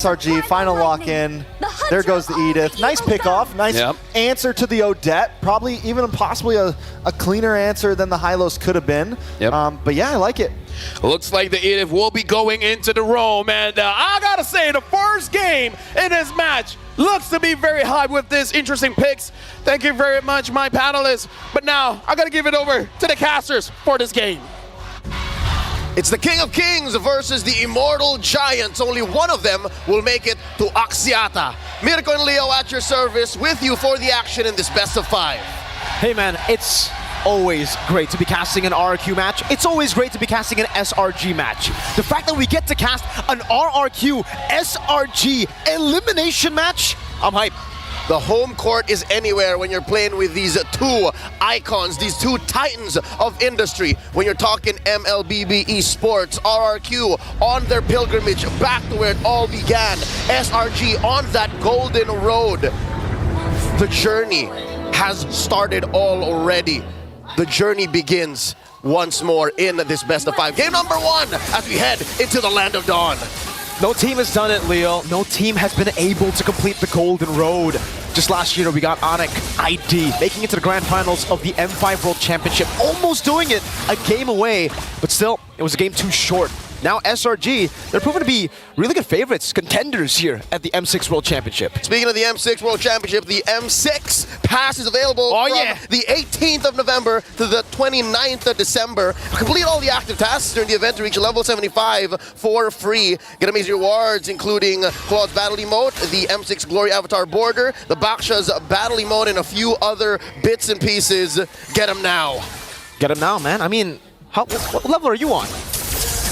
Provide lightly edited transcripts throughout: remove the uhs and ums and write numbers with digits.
SRG, final lock-in. There goes the Edith. Nice pick-off. Nice answer to the Odette. Probably even possibly a cleaner answer than the Hylos could have been. But yeah, I like it. Looks like the Edith will be going into the Rome. And I got to say, the first game in this match looks to be very high with this interesting picks. Thank you very much, my panelists. But now, I got to give it over to the casters for this game. It's the King of Kings versus the Immortal Giants. Only one of them will make it to Axiata. Mirko and Leo at your service with you for the action in this best of 5. Hey man, it's always great to be casting an RRQ match. It's always great to be casting an SRG match. The fact that we get to cast an RRQ SRG elimination match, I'm hyped. The home court is anywhere when you're playing with these two icons, these two titans of industry. When you're talking MLBB esports, RRQ on their pilgrimage back to where it all began. SRG on that golden road. The journey has started already. The journey begins once more in this best of 5. Game number 1 as we head into the land of dawn. No team has done it, Leo. No team has been able to complete the golden road. Just last year, we got Onic ID making it to the grand finals of the M5 World Championship, almost doing it a game away, but still, it was a game too short. Now SRG, they're proven to be really good favorites, contenders here at the M6 World Championship. Speaking of the M6 World Championship, the M6 pass is available from the 18th of November to the 29th of December. Complete all the active tasks during the event to reach level 75 for free. Get amazing rewards, including Claude's Battle Emote, the M6 Glory Avatar Border, the Baksha's Battle Emote, and a few other bits and pieces. Get them now. Get them now, man. I mean, what level are you on?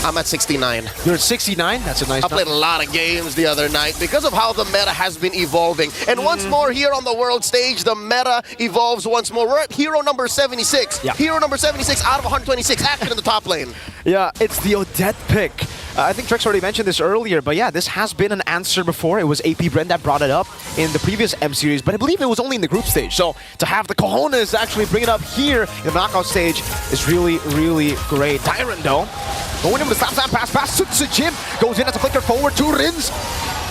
I'm at 69. You're at 69? That's a nice I played a lot of games the other night because of how the meta has been evolving. And once more here on the world stage, the meta evolves once more. We're at hero number 76. Hero number 76 out of 126. Action in the top lane. Yeah, it's the Odette pick. I think Trex already mentioned this earlier, but yeah, this has been an answer before. It was AP Brent that brought it up in the previous M series, but I believe it was only in the group stage. So to have the cojones to actually bring it up here in the knockout stage is really, really great. Tyrant though, going in with the slap pass, Jim goes in as a flicker forward to Rins.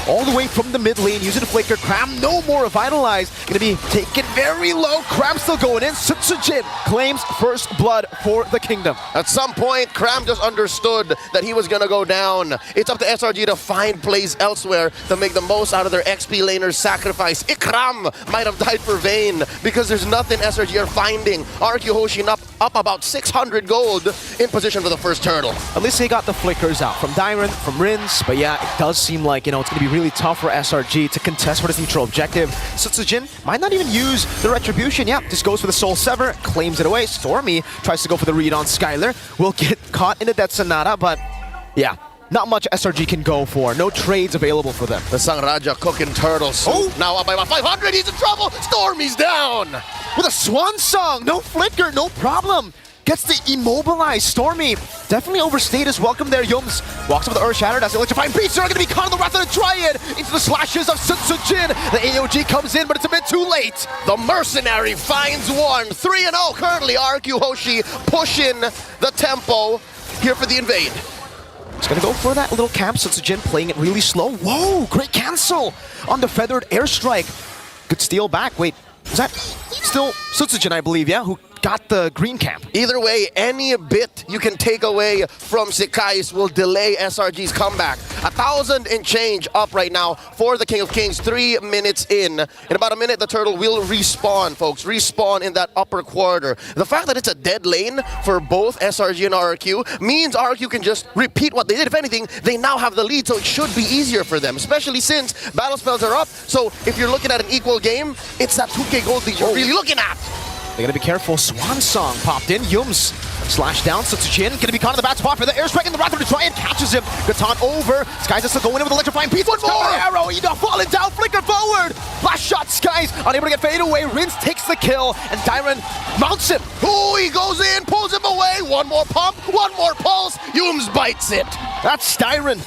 All the way from the mid lane, using the flicker. Cram no more revitalized. Gonna be taken very low. Cram still going in. Sutsujin claims first blood for the kingdom. At some point, Cram just understood that he was gonna go down. It's up to SRG to find plays elsewhere to make the most out of their XP laner's sacrifice. Ikram might have died for Vayne because there's nothing SRG are finding. RRQ Hoshin up about 600 gold in position for the first turtle. At least they got the flickers out from Dyron, from Rins, but yeah, it does seem like, it's gonna be really tough for SRG to contest for this neutral objective. Sutsujin might not even use the Retribution. Yeah, just goes for the Soul Sever, claims it away. Stormy tries to go for the read on Skylar. Will get caught in the Death Sonata, but yeah, not much SRG can go for. No trades available for them. The Sangraja cooking turtles. Now up by about 500. He's in trouble. Stormy's down. With a Swan Song. No flicker, no problem. Gets the immobilized Stormy. Definitely overstayed his welcome there. Yums walks over the Earth Shattered as the electrifying beasts are going to be caught in the wrath of the Triad into the slashes of Sutsujin. The AOG comes in, but it's a bit too late. The Mercenary finds one. 3-0 currently. RRQ Hoshi pushing the tempo here for the invade. He's going to go for that little camp. Sutsujin playing it really slow. Whoa, great cancel on the Feathered Airstrike. Good steal back. Wait, is that still Sutsujin, I believe, yeah? Who got the green camp. Either way, any bit you can take away from Sekais will delay SRG's comeback. 1,000 and change up right now for the King of Kings. 3 minutes in. In about a minute, the turtle will respawn, folks. Respawn in that upper quarter. The fact that it's a dead lane for both SRG and RRQ means RRQ can just repeat what they did. If anything, they now have the lead, so it should be easier for them, especially since battle spells are up. So if you're looking at an equal game, it's that 2K gold lead you're really looking at. They gotta be careful. Swan Song popped in. Yums slash down. Sutsujin gonna be caught in the bad spot for the airstrike, and the Wrath of the Triad catches him. Gatan over. Skies is still going in with electrifying piece. One more arrow. Eda falling down. Flicker forward. Last shot. Skies unable to get fade away. Rins takes the kill, and Dyron mounts him. Ooh, he goes in, pulls him away. One more pump. One more pulse. Yums bites it. That's Dyron.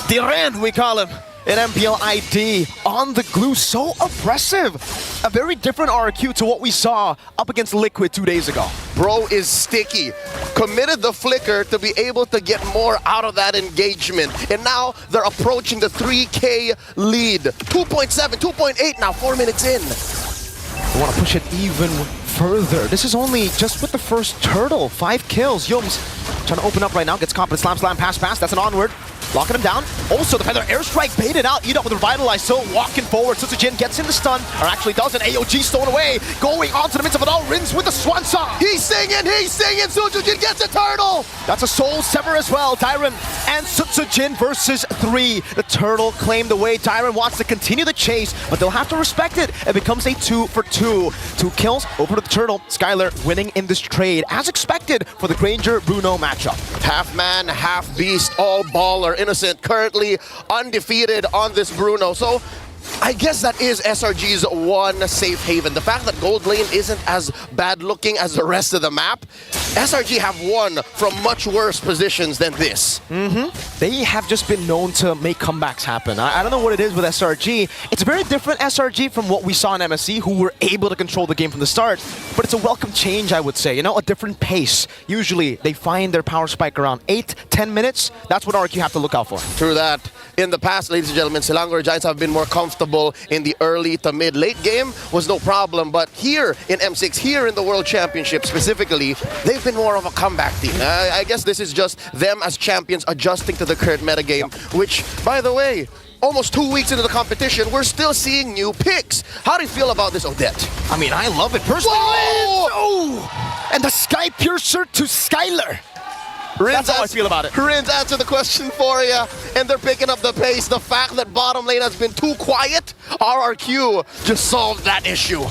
Diren, we call him. in MPL ID on the glue. So oppressive. A very different RRQ to what we saw up against Liquid 2 days ago. Bro is sticky. Committed the flicker to be able to get more out of that engagement. And now they're approaching the 3K lead. 2.7, 2.8 now, 4 minutes in. They want to push it even further. This is only just with the first turtle. 5 kills. Yums trying to open up right now. Gets caught with slam, pass. That's an onward. Locking him down. Also, the Feather Airstrike baited out. Eat up with Revitalize. So walking forward. Sutsujin gets in the stun. Or actually doesn't. AOG stolen away. Going onto the midst of it all. Rins with the Swan Song. He's singing. Sutsujin gets a turtle. That's a Soul Sever as well. Dyron and Sutsujin versus 3. The turtle claimed away. Dyron wants to continue the chase, but they'll have to respect it. It becomes a 2 for 2. 2 kills over to the turtle. Skylar winning in this trade, as expected for the Granger-Bruno matchup. Half man, half beast, all baller. Innocent currently undefeated on this Bruno. So I guess that is SRG's one safe haven. The fact that Gold Lane isn't as bad looking as the rest of the map, SRG have won from much worse positions than this. They have just been known to make comebacks happen. I don't know what it is with SRG. It's a very different SRG from what we saw in MSC, who were able to control the game from the start. But it's a welcome change, I would say. You know, a different pace. Usually, they find their power spike around 8-10 minutes. That's what RRQ have to look out for. True that. In the past, ladies and gentlemen, Selangor Giants have been more comfortable in the early to mid-late game. Was no problem. But here in M6, here in the World Championship specifically, they've been more of a comeback team. I guess this is just them as champions adjusting to the current metagame, which, by the way, almost 2 weeks into the competition, we're still seeing new picks. How do you feel about this, Odette? I mean, I love it personally. Whoa! Oh! And the Sky Piercer to Skylar. That's how I feel about it. Rins answered the question for you, and they're picking up the pace. The fact that bottom lane has been too quiet, RRQ just solved that issue.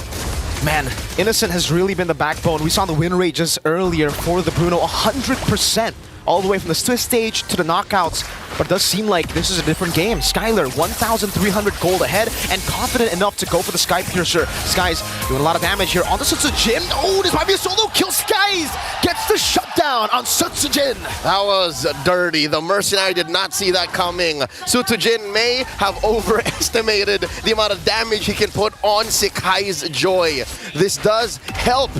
Man, Innocent has really been the backbone. We saw the win rate just earlier for the Bruno, 100%. All the way from the Swiss stage to the knockouts. But it does seem like this is a different game. Skylar, 1,300 gold ahead and confident enough to go for the Sky Piercer. Skies doing a lot of damage here on the Sutsujin. Oh, this might be a solo kill. Skies gets the shutdown on Sutsujin. That was dirty. The Mercenary did not see that coming. Sutsujin may have overestimated the amount of damage he can put on Sekai's Joy. This does help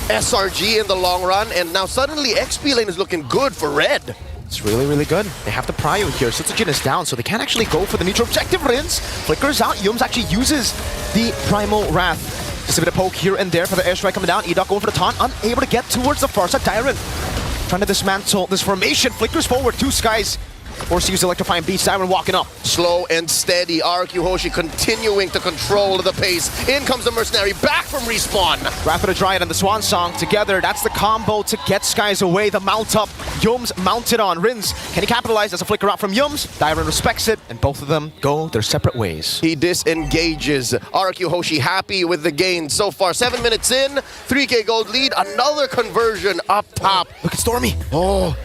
SRG in the long run, and now suddenly XP lane is looking good for red. It's really, really good. They have the prio here. Sutsujin is down, so they can't actually go for the neutral objective. Rins flickers out. Yums actually uses the Primal Wrath. Just a bit of poke here and there for the airstrike coming down. Edok going for the taunt, unable to get towards the far side. Dyron trying to dismantle this formation. Flickers forward, 2 Skies. Forced to use Electrifying Beast. Dyron walking up. Slow and steady. RRQ Hoshi continuing to control the pace. In comes the Mercenary back from respawn. Wrath of the Dryad and the Swan Song together. That's the combo to get Skies away. The mount up. Yums mounted on. Rins, can he capitalize? As a flicker out from Yums. Dyron respects it, and both of them go their separate ways. He disengages. RRQ Hoshi happy with the gain so far. 7 minutes in, 3K gold lead. Another conversion up top. Look at Stormy. Oh.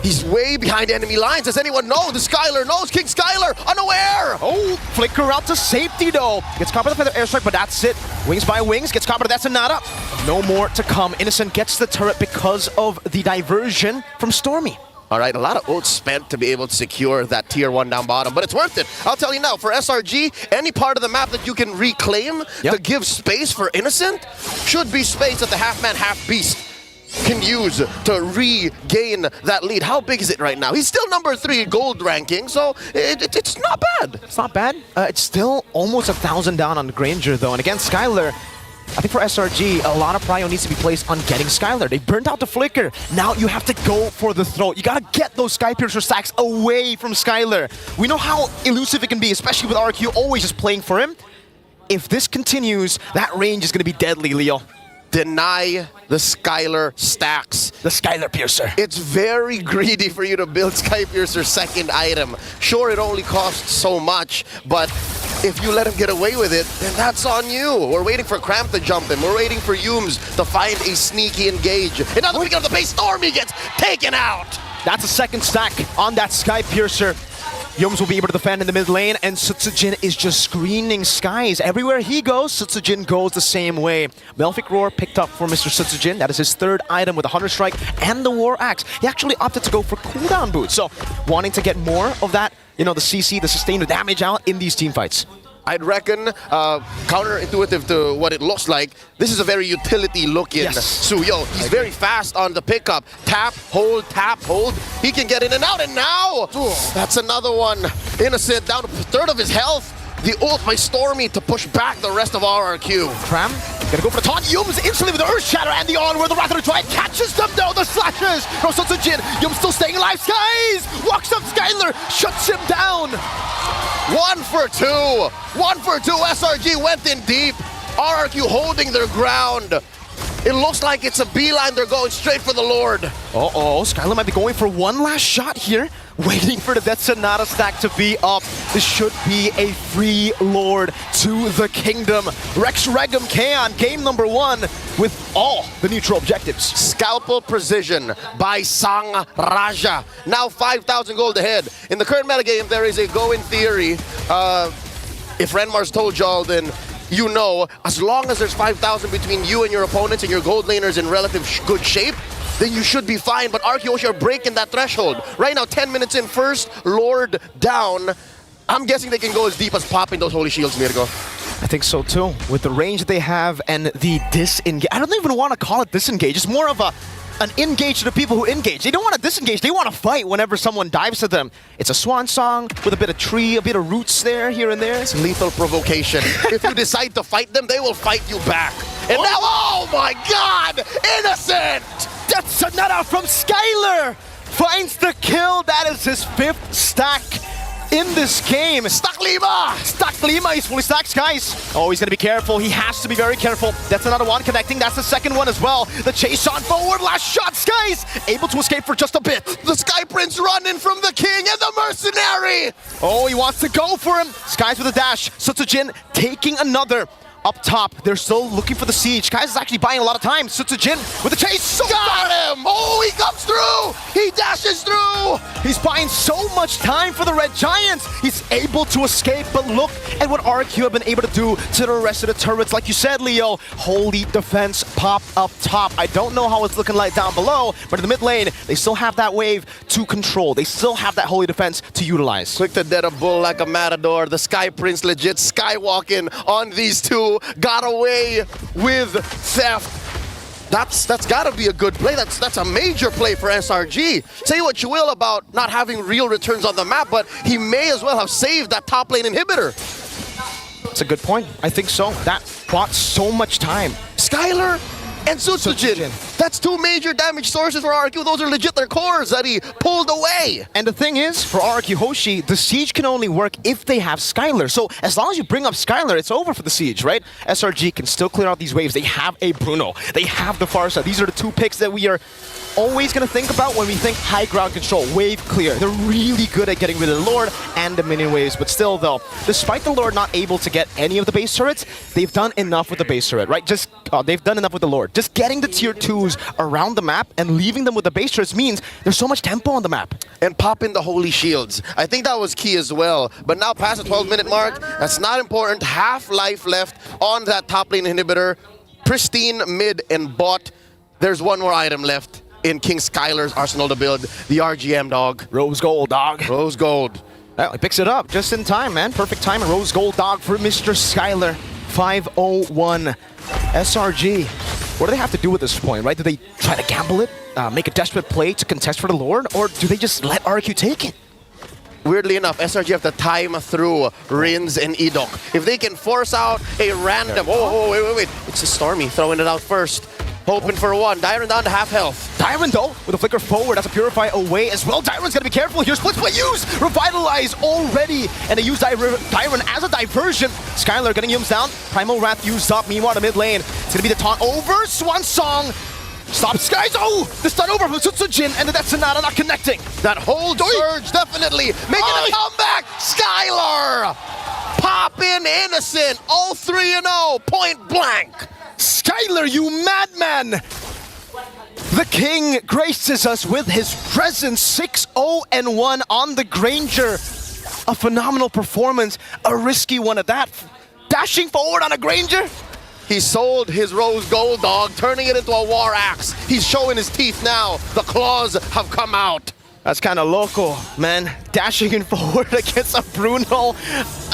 He's way behind enemy lines. Does anyone know? The Skylar knows. King Skylar, unaware. Oh, flicker out to safety though. Gets caught by the Feather Airstrike, but that's it. Wings by Wings, gets caught by that's a nada. No more to come. Innocent gets the turret because of the diversion from Stormy. All right, a lot of oats spent to be able to secure that tier 1 down bottom, but it's worth it. I'll tell you now, for SRG, any part of the map that you can reclaim to give space for Innocent should be space that the half-man, half-beast can use to regain that lead. How big is it right now? He's still number 3 gold ranking, so it's not bad. It's not bad. It's still almost 1,000 down on Granger though, and against Skylar, I think for SRG, a lot of prio needs to be placed on getting Skylar. They burned out the flicker. Now you have to go for the throat. You gotta get those Sky Piercer stacks away from Skylar. We know how elusive it can be, especially with RRQ always just playing for him. If this continues, that range is gonna be deadly, Leo. Deny the Skylar stacks. The Skylar Piercer. It's very greedy for you to build Sky Piercer's second item. Sure, it only costs so much, but if you let him get away with it, then that's on you. We're waiting for Cramp to jump in. We're waiting for Yums to find a sneaky engage. And now the beginning of the base, Stormy gets taken out. That's a second stack on that Sky Piercer. Yums will be able to defend in the mid lane, and Sutsujin is just screening Skies. Everywhere he goes, Sutsujin goes the same way. Melfic Roar picked up for Mr. Sutsujin. That is his 3rd item with the Hunter Strike and the War Axe. He actually opted to go for cooldown boots, so wanting to get more of that, the CC, the sustained damage out in these team fights. I'd reckon, counterintuitive to what it looks like, this is a very utility-looking Suyo. He's very fast on the pickup. Tap, hold, he can get in and out, and now, that's another one. Innocent down to a third of his health. The ult by Stormy to push back the rest of RRQ. Cram, gonna go for the taunt. Yums instantly with the Earth Shatter and the onward. The Wrath of the Giant catches them though. The slashes from Sutsujin. Yums still staying alive. Skies walks up Skylar, shuts him down. 1 for 2. 1 for 2. SRG went in deep. RRQ holding their ground. It looks like it's a beeline. They're going straight for the Lord. Uh-oh, Skylar might be going for one last shot here. Waiting for the Death Sonata stack to be up. This should be a free Lord to the kingdom. Rex Regum Kaon, game number 1 with all the neutral objectives. Scalpel Precision by Sang Raja. Now 5,000 gold ahead. In the current metagame, there is a go-in theory. If Renmar's told y'all, then you know, as long as there's 5,000 between you and your opponents and your gold laners in relative good shape, then you should be fine. But RRQ are breaking that threshold. Right now, 10 minutes in, first Lord down. I'm guessing they can go as deep as popping those Holy Shields, Mirko. I think so too. With the range that they have and the disengage. I don't even want to call it disengage. It's more of an engage to the people who engage. They don't want to disengage. They want to fight whenever someone dives to them. It's a swan song with a bit of tree, a bit of roots there, here and there. It's lethal provocation. If you decide to fight them, they will fight you back. And now, oh my God! Innocent! Death Sonata from Skylar finds the kill. That is his 5th stack in this game. Stack Lima! Stack Lima, he's fully stacked, guys. Oh, he's gonna be careful. He has to be very careful. That's another one connecting. That's the second one as well. The chase on forward, last shot, Skies! Able to escape for just a bit. The Sky Prince running from the King and the Mercenary! Oh, he wants to go for him. Skies with a dash. Sutsujin taking another. Up top, they're still looking for the siege. Skies is actually buying a lot of time. Sutsujin with the chase. Got him! Oh, he comes through! He dashes through! He's buying so much time for the Red Giants. He's able to escape, but look at what RRQ have been able to do to the rest of the turrets. Like you said, Leo, holy defense pop up top. I don't know how it's looking like down below, but in the mid lane, they still have that wave to control. They still have that holy defense to utilize. Quick to dead a bull like a matador. The Sky Prince legit skywalking on these two. Got away with theft. That's gotta be a good play. That's a major play for SRG. Say what you will about not having real returns on the map, but he may as well have saved that top lane inhibitor. That's a good point. I think so. That bought so much time. Skylar and Sutsujin. That's 2 major damage sources for RRQ. Those are legit their cores that he pulled away. And the thing is, for RRQ Hoshi, the siege can only work if they have Skylar. So as long as you bring up Skylar, it's over for the siege, right? SRG can still clear out these waves. They have a Bruno. They have the Farsa. These are the 2 picks that we are always going to think about when we think high ground control, wave clear. They're really good at getting rid of the Lord and the minion waves, but still though, despite the Lord not able to get any of the base turrets, they've done enough with the base turret, right? They've done enough with the Lord. Just getting the tier 2s around the map and leaving them with the base turrets means there's so much tempo on the map. And popping the Holy Shields. I think that was key as well. But now past the 12-minute mark, that's not important. Half life left on that top lane inhibitor. Pristine mid and bot. There's one more item left in King Skylar's arsenal to build. The RGM, dog. Rose gold, dog. Rose gold. Well, he picks it up just in time, man. Perfect time. Rose gold, dog, for Mr. Skylar. 501 SRG. What do they have to do at this point, right? Do they try to gamble it, make a desperate play to contest for the Lord, or do they just let RRQ take it? Weirdly enough, SRG have to time through Rins and Edok. If they can force out a random... Oh, wait. It's a Stormy throwing it out first. Hoping for one. Dyron down to half health. Dyron, though, with a flicker forward, that's a Purify away as well. Dyron's gonna be careful here. Split play use! Revitalize already! And they use Dyron as a diversion. Skylar getting Yums down. Primal Wrath used up. Meanwhile, the mid lane. It's gonna be the taunt over. Swan Song. Stop Skies! Oh! The stun over from Sutsujin, and the Death Sonata not connecting. That whole surge definitely making a comeback! Skylar! Poppin' innocent! All 3-0, point blank! Skylar, you madman! The king graces us with his presence. 6-0-1 on the Granger. A phenomenal performance, a risky one at that. Dashing forward on a Granger. He sold his rose gold, dog, turning it into a war axe. He's showing his teeth now. The claws have come out. That's kind of local, man. Dashing in forward against a Bruno,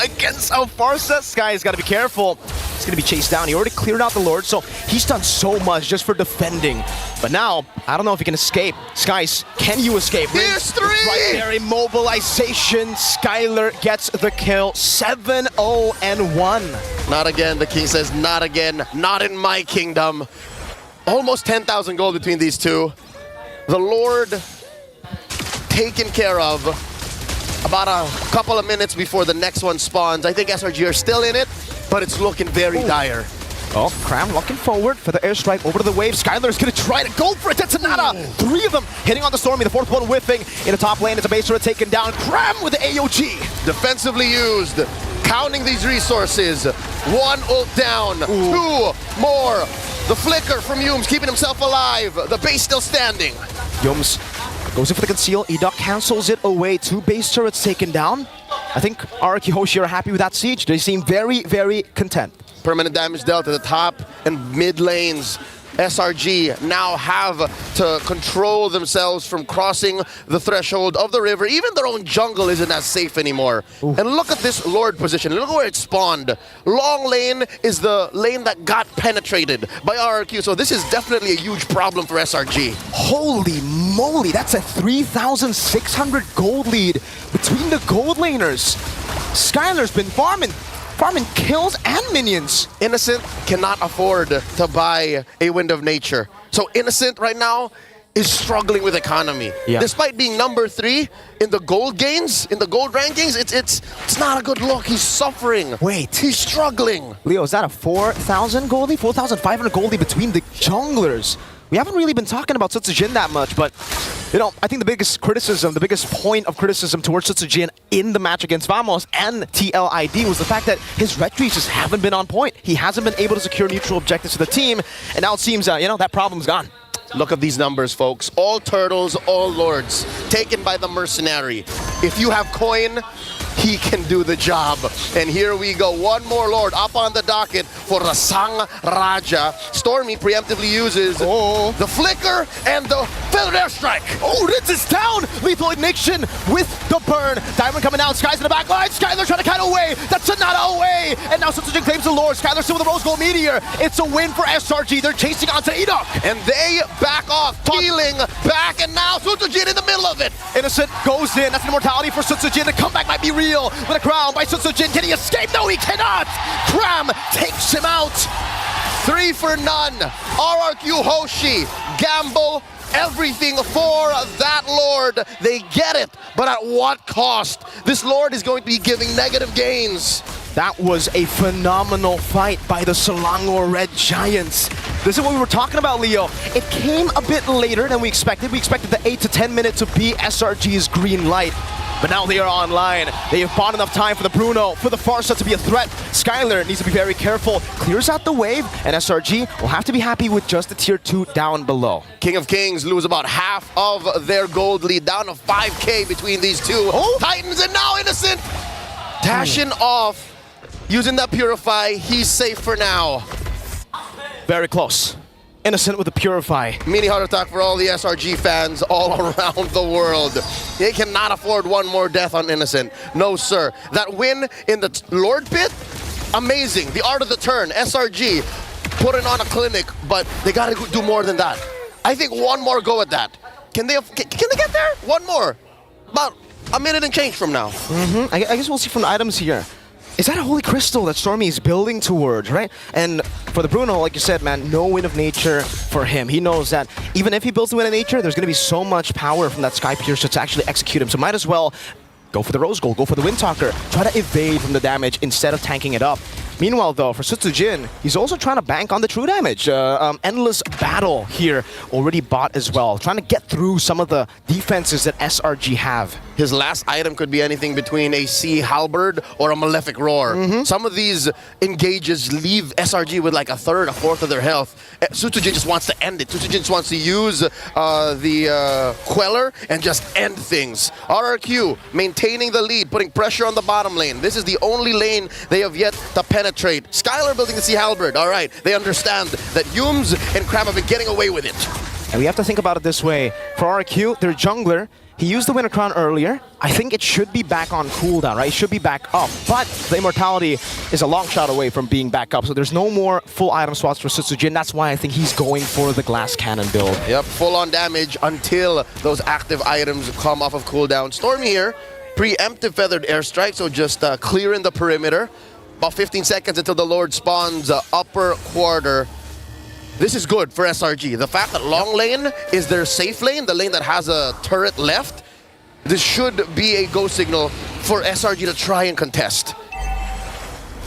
against a Farsa. Sky's got to be careful. He's going to be chased down. He already cleared out the Lord, so he's done so much just for defending. But now, I don't know if he can escape. Skies, can you escape? Here's 3! Right there, immobilization. Skylar gets the kill. 7-0-1. Not again, the king says, not again. Not in my kingdom. Almost 10,000 gold between these two. The Lord taken care of about a couple of minutes before the next one spawns. I think SRG are still in it, but it's looking very dire. Oh, Cram looking forward for the airstrike over to the wave. Skylar's going to try to go for it. That's Nada. 3 of them hitting on the Stormy. The 4th one whiffing. In the top lane, it's a base turret taken down. Cram with the AOG. Defensively used. Counting these resources. 1 ult down. 2 more. The flicker from Yums keeping himself alive. The base still standing. Yums goes in for the conceal. Edok cancels it away. 2 base turrets taken down. I think RRQ Hoshi are happy with that siege. They seem very, very content. Permanent damage dealt at the top and mid lanes. SRG now have to control themselves from crossing the threshold of the river. Even their own jungle isn't as safe anymore. Ooh. And look at this Lord position. Look where it spawned. Long lane is the lane that got penetrated by RRQ. So this is definitely a huge problem for SRG. Holy moly, that's a 3,600 gold lead between the gold laners. Skylar's been farming kills and minions. Innocent cannot afford to buy a Wind of Nature. So Innocent right now is struggling with economy. Yeah. Despite being number 3 in the gold gains, in the gold rankings, it's not a good look. He's suffering. Wait. He's struggling. Leo, is that a 4,000 gold lead? 4,500 gold lead between the junglers. We haven't really been talking about Sutsujin that much, but you know, I think the biggest criticism, the biggest point of criticism towards Sutsujin in the match against Vamos and TLID was the fact that his ret trees just haven't been on point. He hasn't been able to secure neutral objectives to the team, and now it seems, you know, that problem's gone. Look at these numbers, folks. All turtles, all lords, taken by the mercenary. If you have coin, he can do the job. And here we go. One more Lord up on the docket for the Sang Raja. Stormy preemptively uses the flicker and the feathered airstrike. Oh, Ritz is down! Lethal ignition with the burn. Diamond coming out. Sky's in the back line. Skylar trying to cut away. That's Sonata away. And now Sutsujin claims the Lord. Skylar still with the Rose Gold Meteor. It's a win for SRG. They're chasing onto Edok. And they back off. Healing back. And now Sutsujin in the middle of it. Innocent goes in. That's an immortality for Sutsujin. The comeback might be real. With a crown by Sutsujin. Can he escape? No, he cannot! Cram takes him out. 3 for none. RRQ Hoshi. Gamble everything for that Lord. They get it, but at what cost? This Lord is going to be giving negative gains. That was a phenomenal fight by the Selangor Red Giants. This is what we were talking about, Leo. It came a bit later than we expected. We expected the 8 to 10 minutes to be SRG's green light. But now they are online. They have bought enough time for the Bruno, for the Farsa to be a threat. Skylar needs to be very careful. Clears out the wave, and SRG will have to be happy with just the tier 2 down below. King of Kings lose about half of their gold lead, down to 5K between these two. Titans, and now Innocent dashing off. Using that Purify, he's safe for now. Very close. Innocent with the Purify. Mini heart attack for all the SRG fans all around the world. They cannot afford one more death on Innocent. No, sir. That win in the Lord Pit, amazing. The art of the turn, SRG putting on a clinic, but they got to do more than that. I think one more go at that. Can they get there? One more. About a minute and change from now. I guess we'll see from the items here. Is that a Holy Crystal that Stormy is building towards, right? And for the Bruno, like you said, man, no Wind of Nature for him. He knows that even if he builds the Wind of Nature, there's going to be so much power from that Sky Piercer to actually execute him. So might as well go for the Rose Gold, go for the Wind Talker, try to evade from the damage instead of tanking it up. Meanwhile, though, for Sutsujin, he's also trying to bank on the true damage. Endless Battle here, already bought as well. Trying to get through some of the defenses that SRG have. His last item could be anything between a Sea Halberd or a Malefic Roar. Some of these engages leave SRG with like a third, a fourth of their health. Sutsujin just wants to end it. Sutsujin just wants to use the Queller and just end things. RRQ maintaining the lead, putting pressure on the bottom lane. This is the only lane they have yet to penetrate. Skylar building the Sea Halberd. All right, they understand that Yums and Cram have been getting away with it. And we have to think about it this way. For RRQ, their jungler He used the Winter Crown earlier. I think it should be back on cooldown, right? It should be back up. But the Immortality is a long shot away from being back up, so there's no more full item slots for Sutsujin. That's why I think he's going for the Glass Cannon build. Yep, full-on damage until those active items come off of cooldown. Stormy here, preemptive Feathered Airstrike, so just clearing the perimeter. About 15 seconds until the Lord spawns upper quarter. This is good for SRG. The fact that long lane is their safe lane, the lane that has a turret left, this should be a go signal for SRG to try and contest.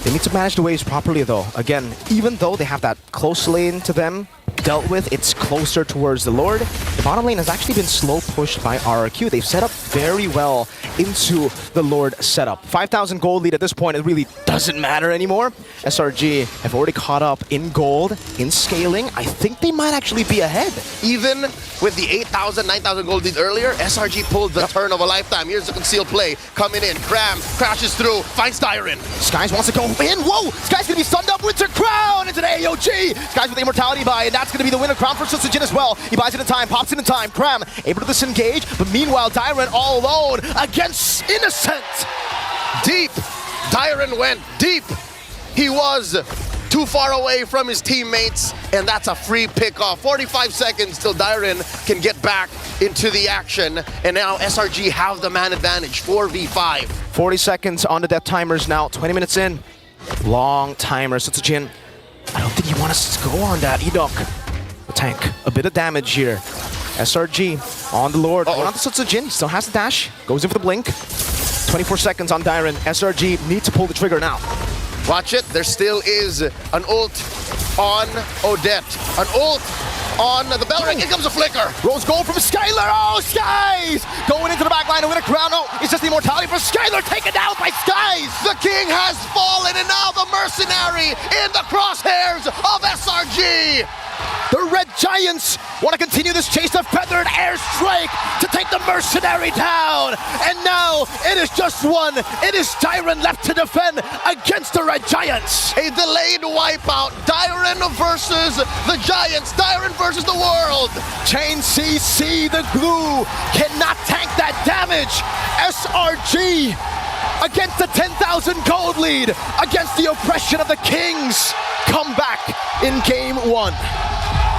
They need to manage the waves properly though. Again, even though they have that close lane to them dealt with, it's closer towards the Lord. The bottom lane has actually been slow pushed by RRQ. They've set up very well into the Lord setup. 5,000 gold lead at this point, it really doesn't matter anymore. SRG have already caught up in gold, in scaling. I think they might actually be ahead. Even with the 8,000, 9,000 gold lead earlier, SRG pulled the turn of a lifetime. Here's the concealed play coming in. Cram crashes through, finds Dyron. Skies wants to go in. Whoa! Skies gonna be stunned up. Winter Crown into the AOG. Skies with the Immortality buy, and that's gonna be the Winter Crown for Sutsujin as well. He buys it in time, pops it in time. Cram able to disengage, but meanwhile Dyron all alone against Innocent. Deep. Dyron went deep. He was too far away from his teammates, and that's a free pickoff. 45 seconds till Dyron can get back into the action, and now SRG have the man advantage, 4v5. 40 seconds on the death timers now, 20 minutes in. Long timer, Sutsujin. I don't think you want us to go on that, Edok. The tank, a bit of damage here. SRG on the Lord, going on to Sutsujin, he still has the dash, goes in for the blink. 24 seconds on Dyron, SRG need to pull the trigger now. Watch it, there still is an ult on Odette. An ult on the bell ring. Here comes a flicker. Rose gold from Skylar. Oh, Skies! Going into the back line to win a crown. Oh, it's just the Immortality for Skylar, taken down by Skies! The king has fallen, and now the mercenary in the crosshairs of SRG. The Red Giants want to continue this chase of Feathered Airstrike to take the mercenary down. And now it is just one. It is Dyron left to defend against the Red Giants. A delayed wipeout. Dyron versus the Giants. Dyron versus the world. Chain CC, the glue, cannot tank that damage. SRG against the 10,000 gold lead, against the oppression of the Kings, come back in game one.